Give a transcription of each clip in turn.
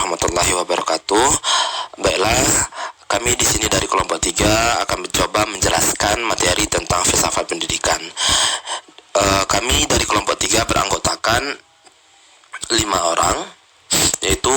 warahmatullahi wabarakatuh. Baiklah, kami di sini dari kelompok 3 akan mencoba menjelaskan materi tentang filsafat pendidikan. Kami dari kelompok 3 beranggotakan 5 orang, yaitu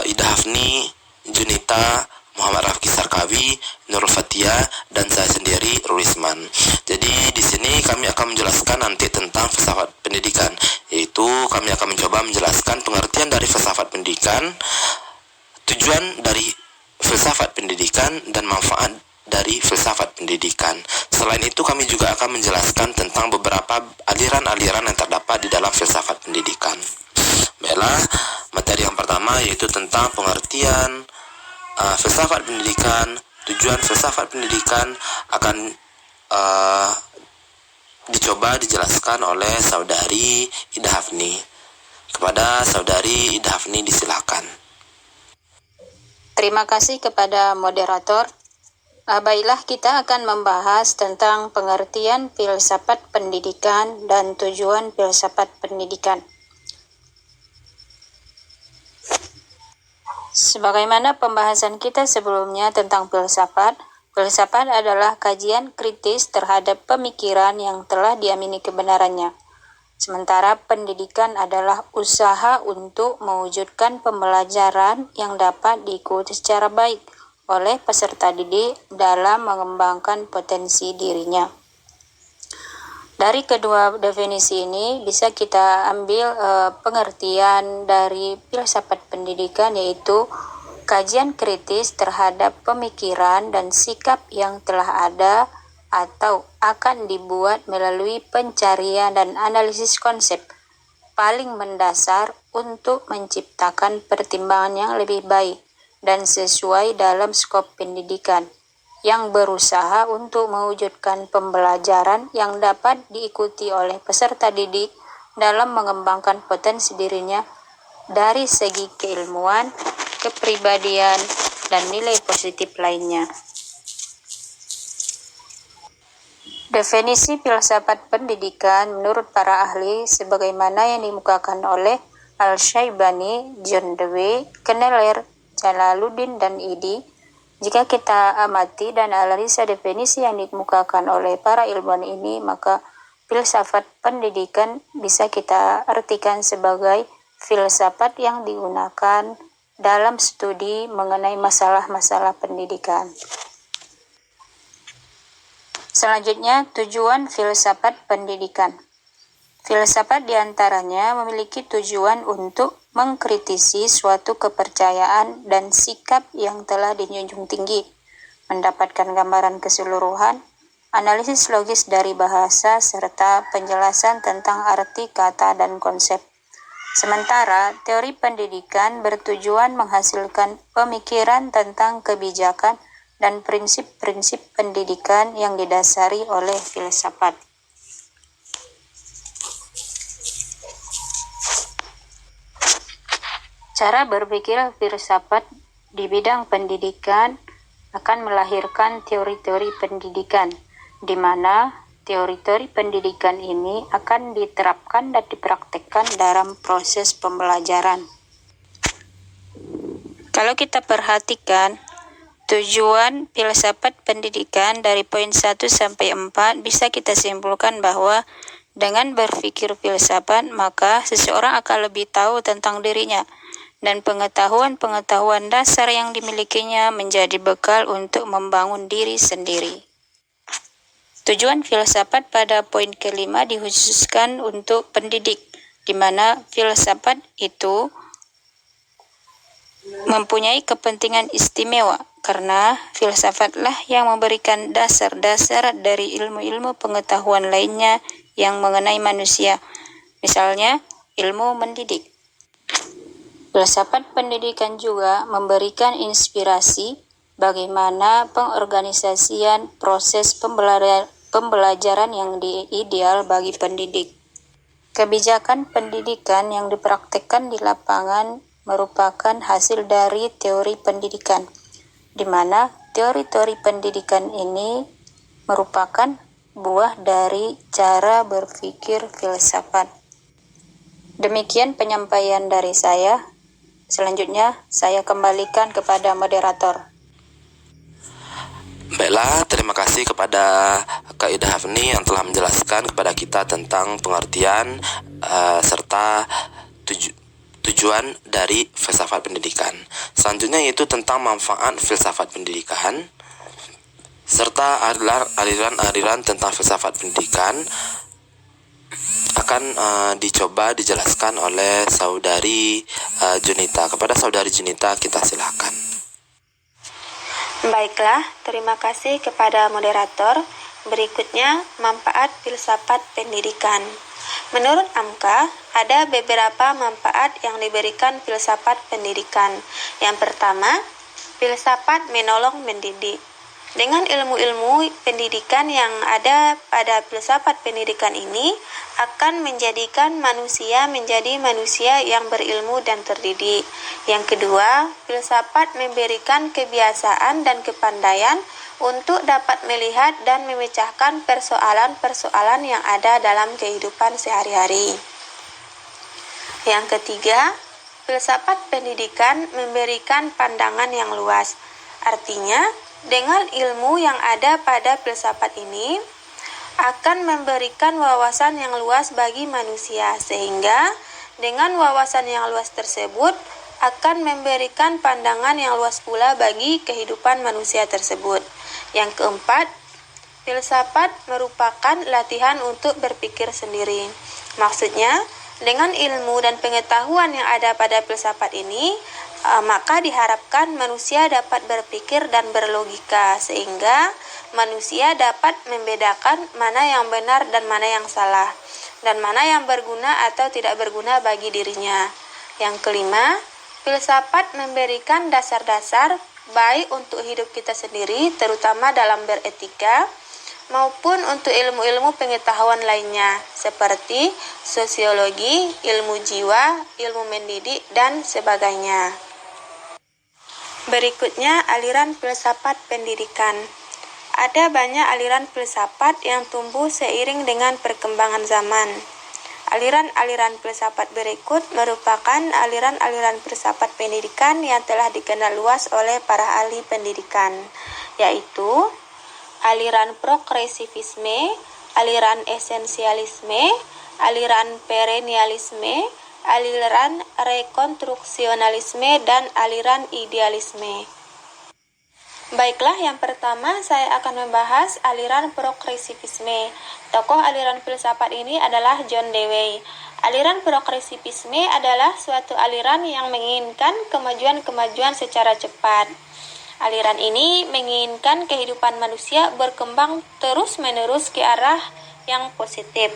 Ida Hafni, Junita, Muhammad Rafki Sarkawi, Nurul Fatia, dan saya sendiri, Rulisman. Jadi di sini kami akan menjelaskan nanti tentang filsafat pendidikan, yaitu kami akan mencoba menjelaskan pengertian dari filsafat pendidikan, tujuan dari filsafat pendidikan, dan manfaat dari filsafat pendidikan. Selain itu kami juga akan menjelaskan tentang beberapa aliran-aliran yang terdapat di dalam filsafat pendidikan. Baiklah, materi yang pertama yaitu tentang pengertian filsafat pendidikan. Tujuan filsafat pendidikan akan dicoba dijelaskan oleh saudari Ida Hafni. Kepada saudari Ida Hafni disilakan. Terima kasih kepada moderator. Baiklah, kita akan membahas tentang pengertian filsafat pendidikan dan tujuan filsafat pendidikan. Sebagaimana pembahasan kita sebelumnya tentang filsafat, filsafat adalah kajian kritis terhadap pemikiran yang telah diamini kebenarannya. Sementara pendidikan adalah usaha untuk mewujudkan pembelajaran yang dapat diikuti secara baik oleh peserta didik dalam mengembangkan potensi dirinya. Dari kedua definisi ini bisa kita ambil pengertian dari filsafat pendidikan, yaitu kajian kritis terhadap pemikiran dan sikap yang telah ada atau akan dibuat melalui pencarian dan analisis konsep paling mendasar untuk menciptakan pertimbangan yang lebih baik dan sesuai dalam skop pendidikan, yang berusaha untuk mewujudkan pembelajaran yang dapat diikuti oleh peserta didik dalam mengembangkan potensi dirinya dari segi keilmuan, kepribadian, dan nilai positif lainnya. Definisi filsafat pendidikan menurut para ahli sebagaimana yang dimukakan oleh Al-Syaibani, John Dewey, Kneller, Jalaluddin, dan Idi. Jika kita amati dan analisa definisi yang dikemukakan oleh para ilmuwan ini, maka filsafat pendidikan bisa kita artikan sebagai filsafat yang digunakan dalam studi mengenai masalah-masalah pendidikan. Selanjutnya, tujuan filsafat pendidikan. Filsafat diantaranya memiliki tujuan untuk mengkritisi suatu kepercayaan dan sikap yang telah dijunjung tinggi, mendapatkan gambaran keseluruhan, analisis logis dari bahasa, serta penjelasan tentang arti kata dan konsep. Sementara teori pendidikan bertujuan menghasilkan pemikiran tentang kebijakan dan prinsip-prinsip pendidikan yang didasari oleh filsafat. Cara berpikir filsafat di bidang pendidikan akan melahirkan teori-teori pendidikan, di mana teori-teori pendidikan ini akan diterapkan dan dipraktekkan dalam proses pembelajaran. Kalau kita perhatikan, tujuan filsafat pendidikan dari poin 1 sampai 4 bisa kita simpulkan bahwa dengan berpikir filsafat, maka seseorang akan lebih tahu tentang dirinya, dan pengetahuan-pengetahuan dasar yang dimilikinya menjadi bekal untuk membangun diri sendiri. Tujuan filsafat pada poin kelima dikhususkan untuk pendidik, di mana filsafat itu mempunyai kepentingan istimewa karena filsafatlah yang memberikan dasar-dasar dari ilmu-ilmu pengetahuan lainnya yang mengenai manusia, misalnya ilmu mendidik. Filsafat pendidikan juga memberikan inspirasi bagaimana pengorganisasian proses pembelajaran yang ideal bagi pendidik. Kebijakan pendidikan yang dipraktikkan di lapangan merupakan hasil dari teori pendidikan, di mana teori-teori pendidikan ini merupakan buah dari cara berpikir filsafat. Demikian penyampaian dari saya. Selanjutnya, saya kembalikan kepada moderator. Baiklah, terima kasih kepada Kak Ida Hafni yang telah menjelaskan kepada kita tentang pengertian serta tujuan dari filsafat pendidikan. Selanjutnya yaitu tentang manfaat filsafat pendidikan serta aliran-aliran tentang filsafat pendidikan akan dicoba dijelaskan oleh saudari Junita. Kepada saudari Junita kita silakan. Baiklah, terima kasih kepada moderator. Berikutnya, manfaat filsafat pendidikan. Menurut Amka, ada beberapa manfaat yang diberikan filsafat pendidikan. Yang pertama, filsafat menolong mendidik. Dengan ilmu-ilmu pendidikan yang ada pada filsafat pendidikan ini akan menjadikan manusia menjadi manusia yang berilmu dan terdidik. Yang kedua, filsafat memberikan kebiasaan dan kepandaian untuk dapat melihat dan memecahkan persoalan-persoalan yang ada dalam kehidupan sehari-hari. Yang ketiga, filsafat pendidikan memberikan pandangan yang luas. Artinya, dengan ilmu yang ada pada filsafat ini akan memberikan wawasan yang luas bagi manusia, sehingga dengan wawasan yang luas tersebut akan memberikan pandangan yang luas pula bagi kehidupan manusia tersebut. Yang keempat, filsafat merupakan latihan untuk berpikir sendiri. Maksudnya, dengan ilmu dan pengetahuan yang ada pada filsafat ini, maka diharapkan manusia dapat berpikir dan berlogika, sehingga manusia dapat membedakan mana yang benar dan mana yang salah, dan mana yang berguna atau tidak berguna bagi dirinya. Yang kelima, filsafat memberikan dasar-dasar baik untuk hidup kita sendiri, terutama dalam beretika, maupun untuk ilmu-ilmu pengetahuan lainnya, seperti sosiologi, ilmu jiwa, ilmu mendidik, dan sebagainya. Berikutnya, aliran filsafat pendidikan. Ada banyak aliran filsafat yang tumbuh seiring dengan perkembangan zaman. Aliran-aliran filsafat berikut merupakan aliran-aliran filsafat pendidikan yang telah dikenal luas oleh para ahli pendidikan, yaitu aliran progresivisme, aliran esensialisme, aliran perennialisme, aliran rekonstruksionalisme, dan aliran idealisme. Baiklah, yang pertama saya akan membahas aliran progresivisme. Tokoh aliran filsafat ini adalah John Dewey. Aliran progresivisme adalah suatu aliran yang menginginkan kemajuan-kemajuan secara cepat. Aliran ini menginginkan kehidupan manusia berkembang terus-menerus ke arah yang positif.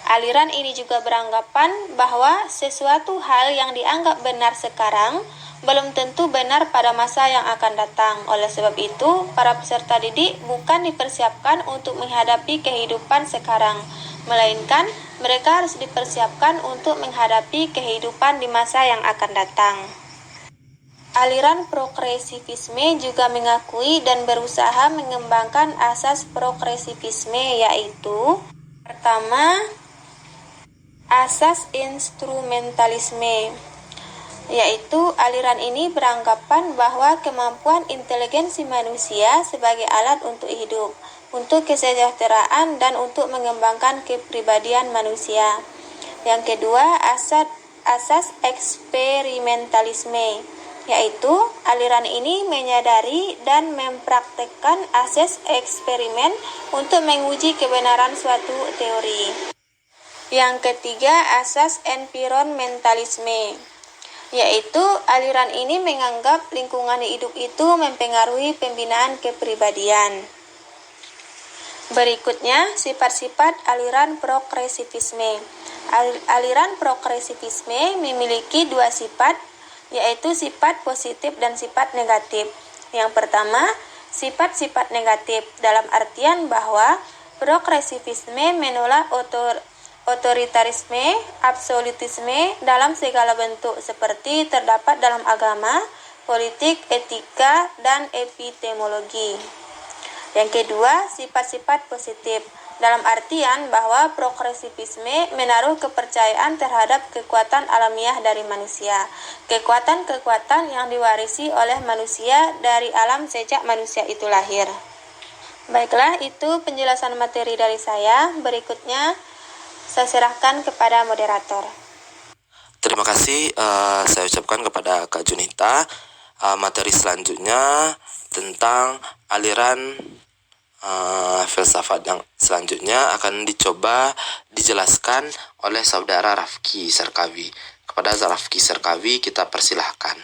Aliran ini juga beranggapan bahwa sesuatu hal yang dianggap benar sekarang belum tentu benar pada masa yang akan datang. Oleh sebab itu, para peserta didik bukan dipersiapkan untuk menghadapi kehidupan sekarang, melainkan mereka harus dipersiapkan untuk menghadapi kehidupan di masa yang akan datang. Aliran progresivisme juga mengakui dan berusaha mengembangkan asas progresivisme, yaitu pertama, asas instrumentalisme, yaitu aliran ini beranggapan bahwa kemampuan inteligensi manusia sebagai alat untuk hidup, untuk kesejahteraan, dan untuk mengembangkan kepribadian manusia. Yang kedua, asas eksperimentalisme, yaitu aliran ini menyadari dan mempraktekkan asas eksperimen untuk menguji kebenaran suatu teori. Yang ketiga, asas environmentalisme, yaitu aliran ini menganggap lingkungan hidup itu mempengaruhi pembinaan kepribadian. Berikutnya, sifat-sifat aliran progresivisme. Aliran progresivisme memiliki dua sifat, yaitu sifat positif dan sifat negatif. Yang pertama, sifat-sifat negatif dalam artian bahwa progresivisme menolak otoritarisme, absolutisme dalam segala bentuk seperti terdapat dalam agama, politik, etika, dan epistemologi. Yang kedua, sifat-sifat positif. dalam artian bahwa progresivisme menaruh kepercayaan terhadap kekuatan alamiah dari manusia, kekuatan-kekuatan yang diwarisi oleh manusia dari alam sejak manusia itu lahir. Baiklah, itu penjelasan materi dari saya. Berikutnya, saya serahkan kepada moderator. Terima kasih saya ucapkan kepada Kak Junita. Materi selanjutnya tentang aliran filsafat yang selanjutnya akan dicoba dijelaskan oleh saudara Rafki Serkawi. Kepada Rafki Serkawi kita persilahkan.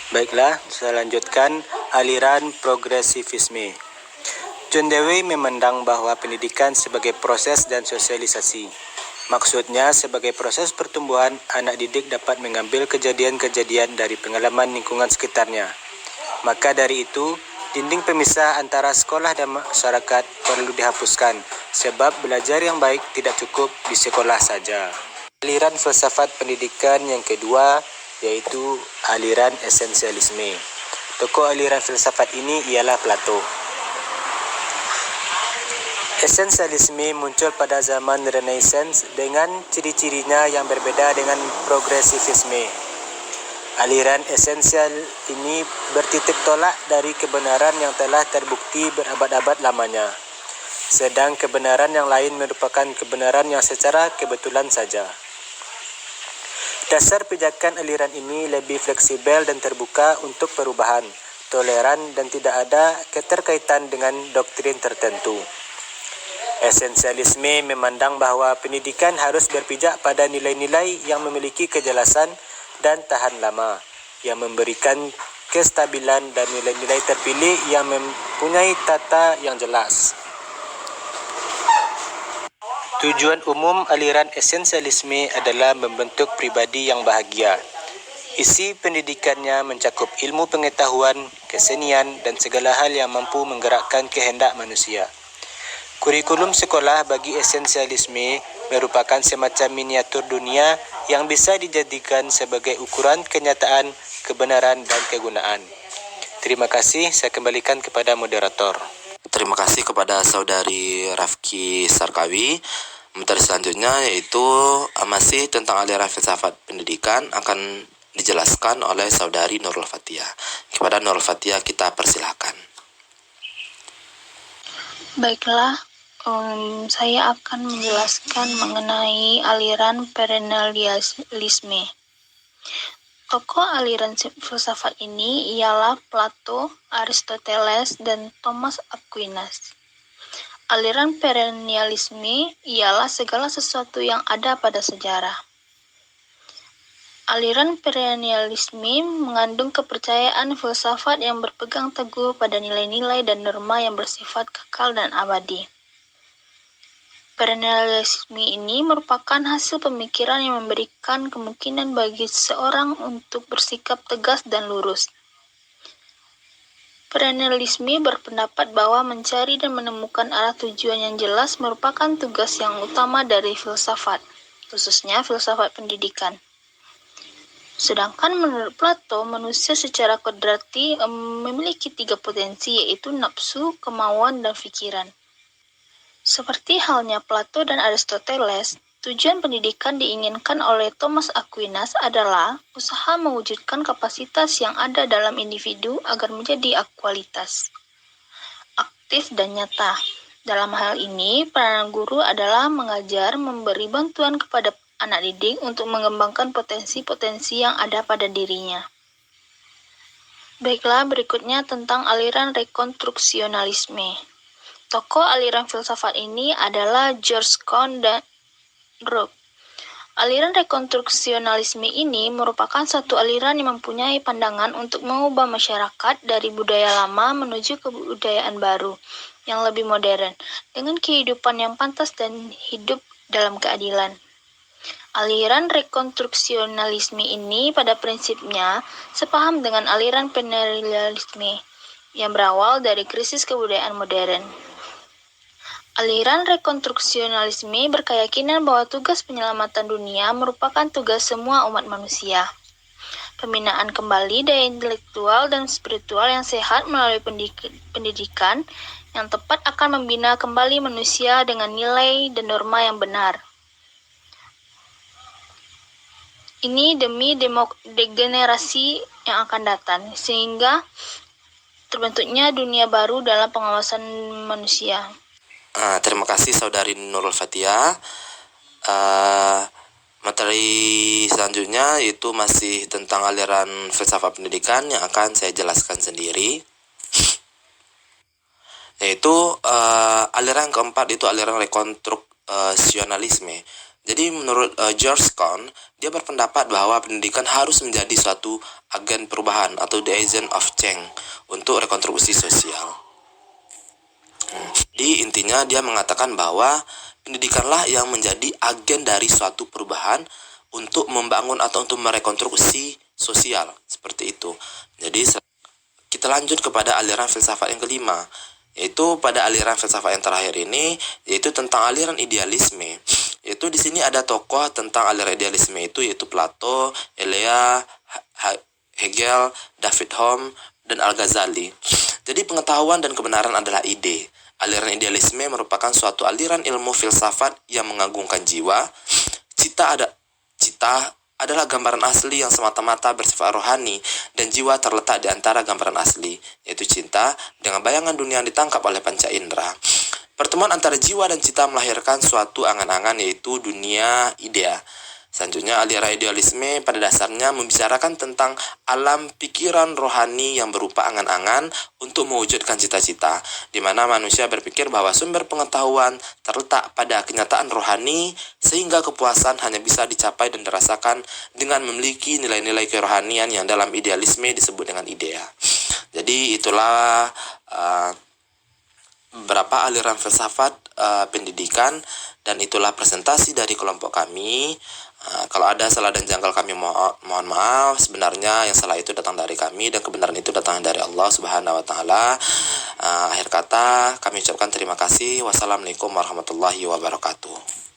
Baiklah, saya lanjutkan aliran progresivisme. John Dewey memandang bahwa pendidikan sebagai proses dan sosialisasi. Maksudnya, sebagai proses pertumbuhan, anak didik dapat mengambil kejadian-kejadian dari pengalaman lingkungan sekitarnya. Maka dari itu, dinding pemisah antara sekolah dan masyarakat perlu dihapuskan, sebab belajar yang baik tidak cukup di sekolah saja. Aliran filsafat pendidikan yang kedua yaitu aliran esensialisme. Tokoh aliran filsafat ini ialah Plato. Esensialisme muncul pada zaman Renaissance dengan ciri-cirinya yang berbeda dengan progresivisme. Aliran esensial ini bertitik tolak dari kebenaran yang telah terbukti berabad-abad lamanya. Sedang kebenaran yang lain merupakan kebenaran yang secara kebetulan saja. Dasar pijakan aliran ini lebih fleksibel dan terbuka untuk perubahan, toleran dan tidak ada keterkaitan dengan doktrin tertentu. Esensialisme memandang bahwa pendidikan harus berpijak pada nilai-nilai yang memiliki kejelasan dan tahan lama, yang memberikan kestabilan dan nilai-nilai terpilih yang mempunyai tata yang jelas. Tujuan umum aliran esensialisme adalah membentuk pribadi yang bahagia. Isi pendidikannya mencakup ilmu pengetahuan, kesenian, dan segala hal yang mampu menggerakkan kehendak manusia. Kurikulum sekolah bagi esensialisme merupakan semacam miniatur dunia yang bisa dijadikan sebagai ukuran kenyataan, kebenaran, dan kegunaan. Terima kasih, saya kembalikan kepada moderator. Terima kasih kepada saudari Rafki Sarkawi. Materi selanjutnya yaitu masih tentang aliran filsafat pendidikan akan dijelaskan oleh saudari Nurul Fatia. Kepada Nurul Fatia kita persilahkan. Baiklah, saya akan menjelaskan mengenai aliran perennialisme. Tokoh aliran filsafat ini ialah Plato, Aristoteles, dan Thomas Aquinas. Aliran perennialisme ialah segala sesuatu yang ada pada sejarah. Aliran perennialisme mengandung kepercayaan filsafat yang berpegang teguh pada nilai-nilai dan norma yang bersifat kekal dan abadi. Perennialisme ini merupakan hasil pemikiran yang memberikan kemungkinan bagi seseorang untuk bersikap tegas dan lurus. Perennialisme berpendapat bahwa mencari dan menemukan arah tujuan yang jelas merupakan tugas yang utama dari filsafat, khususnya filsafat pendidikan. Sedangkan menurut Plato, manusia secara kodrati memiliki 3 potensi, yaitu nafsu, kemauan, dan pikiran. Seperti halnya Plato dan Aristoteles, tujuan pendidikan diinginkan oleh Thomas Aquinas adalah usaha mewujudkan kapasitas yang ada dalam individu agar menjadi akualitas, aktif dan nyata. Dalam hal ini, peranan guru adalah mengajar, memberi bantuan kepada anak didik untuk mengembangkan potensi-potensi yang ada pada dirinya. Baiklah, berikutnya tentang aliran rekonstruksionalisme. Tokoh aliran filsafat ini adalah George Kohn dan Robb. Aliran rekonstruksionalisme ini merupakan satu aliran yang mempunyai pandangan untuk mengubah masyarakat dari budaya lama menuju kebudayaan baru yang lebih modern, dengan kehidupan yang pantas dan hidup dalam keadilan. Aliran rekonstruksionalisme ini pada prinsipnya sepaham dengan aliran perennialisme yang berawal dari krisis kebudayaan modern. Aliran rekonstruksionalisme berkeyakinan bahwa tugas penyelamatan dunia merupakan tugas semua umat manusia. Pembinaan kembali daya intelektual dan spiritual yang sehat melalui pendidikan yang tepat akan membina kembali manusia dengan nilai dan norma yang benar. Ini demi degenerasi yang akan datang, sehingga terbentuknya dunia baru dalam pengawasan manusia. Terima kasih Saudari Nurul Fatia. Materi selanjutnya itu masih tentang aliran filsafat pendidikan yang akan saya jelaskan sendiri. Yaitu aliran keempat itu aliran rekonstruksionalisme. Jadi menurut George Kahn, dia berpendapat bahwa pendidikan harus menjadi suatu agen perubahan atau the agent of change untuk rekonstruksi sosial. Jadi intinya dia mengatakan bahwa pendidikanlah yang menjadi agen dari suatu perubahan untuk membangun atau untuk merekonstruksi sosial, seperti itu. Jadi kita lanjut kepada aliran filsafat yang kelima, yaitu pada aliran filsafat yang terakhir ini, yaitu tentang aliran idealisme. Yaitu di sini ada tokoh tentang aliran idealisme itu, yaitu Plato, Elia, Hegel, David Hume, dan Al-Ghazali. Jadi pengetahuan dan kebenaran adalah ide. Aliran idealisme merupakan suatu aliran ilmu filsafat yang mengagungkan jiwa. Cita adalah gambaran asli yang semata-mata bersifat rohani, dan jiwa terletak di antara gambaran asli, yaitu cinta, dengan bayangan dunia yang ditangkap oleh panca indera. Pertemuan antara jiwa dan cita melahirkan suatu angan-angan, yaitu dunia idea. Selanjutnya, aliran idealisme pada dasarnya membicarakan tentang alam pikiran rohani yang berupa angan-angan untuk mewujudkan cita-cita, di mana manusia berpikir bahwa sumber pengetahuan terletak pada kenyataan rohani, sehingga kepuasan hanya bisa dicapai dan dirasakan dengan memiliki nilai-nilai kerohanian yang dalam idealisme disebut dengan idea. Jadi itulah beberapa aliran filsafat pendidikan, dan itulah presentasi dari kelompok kami. Kalau ada salah dan janggal kami mohon maaf. Sebenarnya yang salah itu datang dari kami dan kebenaran itu datang dari Allah Subhanahu wa taala. Akhir kata kami ucapkan terima kasih. Wassalamualaikum warahmatullahi wabarakatuh.